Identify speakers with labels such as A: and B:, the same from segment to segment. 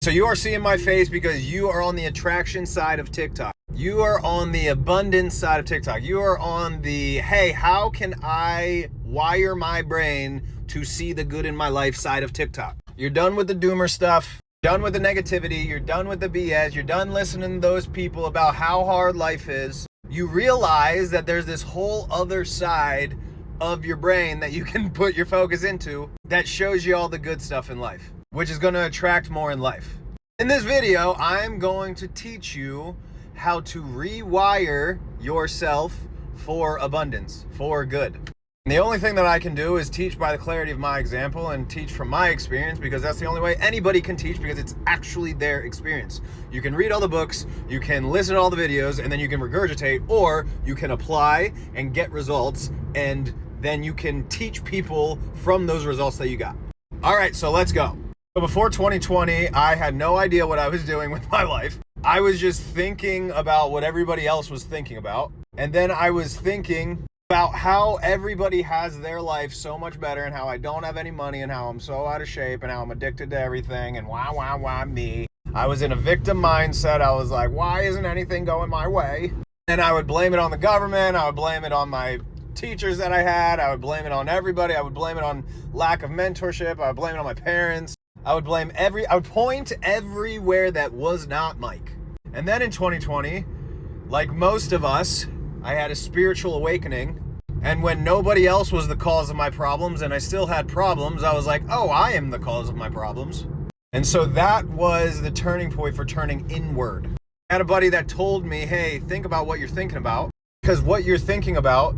A: So you are seeing my face because you are on the attraction side of TikTok. You are on the abundance side of TikTok. You are on the, hey, how can I wire my brain to see the good in my life side of TikTok. You're done with the doomer stuff. Done with the negativity. You're done with the BS. You're done listening to those people about how hard life is. You realize that there's this whole other side of your brain that you can put your focus into that shows you all the good stuff in life, which is going to attract more in life. In this video, I'm going to teach you how to rewire yourself for abundance, for good. And the only thing that I can do is teach by the clarity of my example and teach from my experience, because that's the only way anybody can teach, because it's actually their experience. You can read all the books, you can listen to all the videos, and then you can regurgitate, or you can apply and get results, and then you can teach people from those results that you got. All right, so let's go. So before 2020, I had no idea what I was doing with my life. I was just thinking about what everybody else was thinking about. And then I was thinking about how everybody has their life so much better, and how I don't have any money, and how I'm so out of shape, and how I'm addicted to everything, and why me. I was in a victim mindset. I was like, why isn't anything going my way? And I would blame it on the government. I would blame it on my teachers that I had. I would blame it on everybody. I would blame it on lack of mentorship. I would blame it on my parents. I would point everywhere that was not Mike. And then in 2020, like most of us, I had a spiritual awakening. And when nobody else was the cause of my problems and I still had problems, I was like, oh, I am the cause of my problems. And so that was the turning point for turning inward. I had a buddy that told me, hey, think about what you're thinking about, because what you're thinking about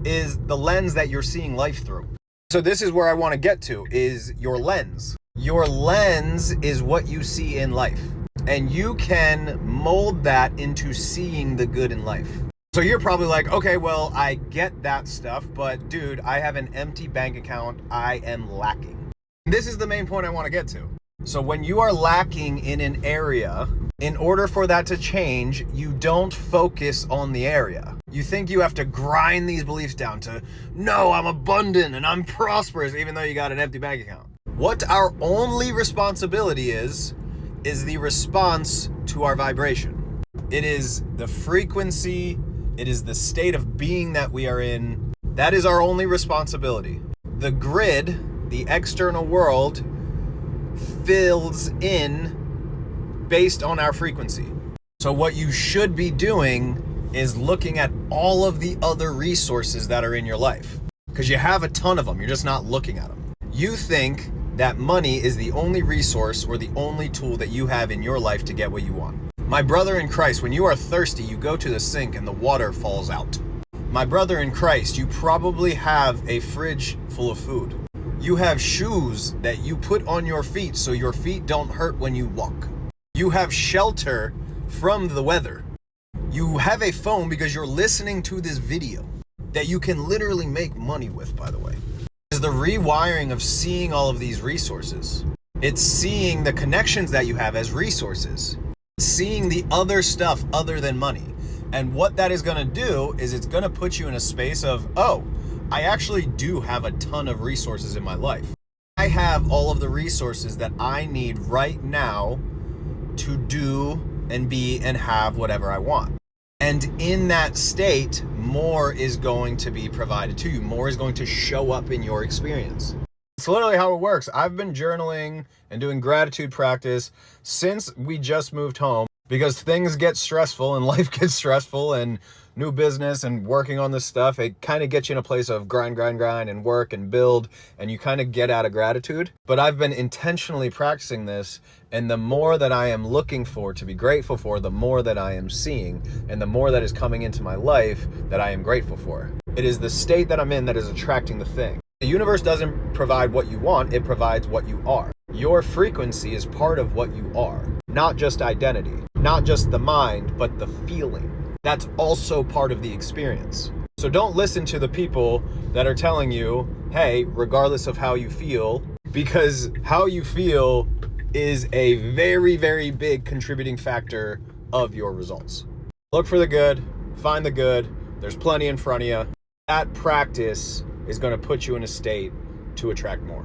A: is the lens that you're seeing life through. So this is where I want to get to, is your lens. Your lens is what you see in life, and you can mold that into seeing the good in life. So you're probably like, okay, well, I get that stuff, but dude, I have an empty bank account. I am lacking. This is the main point I want to get to. So when you are lacking in an area, in order for that to change, you don't focus on the area. You think you have to grind these beliefs down to, no, I'm abundant and I'm prosperous, even though you got an empty bank account. What our only responsibility is the response to our vibration. It is the frequency. It is the state of being that we are in. That is our only responsibility. The grid, the external world, fills in based on our frequency. So what you should be doing is looking at all of the other resources that are in your life, because you have a ton of them. You're just not looking at them. You think that money is the only resource or the only tool that you have in your life to get what you want. My brother in Christ, when you are thirsty, you go to the sink and the water falls out. My brother in Christ, you probably have a fridge full of food. You have shoes that you put on your feet so your feet don't hurt when you walk. You have shelter from the weather. You have a phone because you're listening to this video that you can literally make money with, by the way. It's the rewiring of seeing all of these resources. It's seeing the connections that you have as resources. Seeing the other stuff other than money. And what that is going to do is it's going to put you in a space of, oh, I actually do have a ton of resources in my life. I have all of the resources that I need right now to do and be and have whatever I want. And in that state, more is going to be provided to you. More is going to show up in your experience. It's literally how it works. I've been journaling and doing gratitude practice since we just moved home, because things get stressful and life gets stressful, and new business and working on this stuff, it kind of gets you in a place of grind and work and build, and you kind of get out of gratitude. But I've been intentionally practicing this, and the more that I am looking for to be grateful for, the more that I am seeing, and the more that is coming into my life that I am grateful for. It is the state that I'm in that is attracting the thing. The universe doesn't provide what you want, it provides what you are. Your frequency is part of what you are, not just identity, not just the mind, but the feeling. That's also part of the experience. So don't listen to the people that are telling you, hey, regardless of how you feel, because how you feel is a very, very big contributing factor of your results. Look for the good, find the good, there's plenty in front of you. That practice is going to put you in a state to attract more.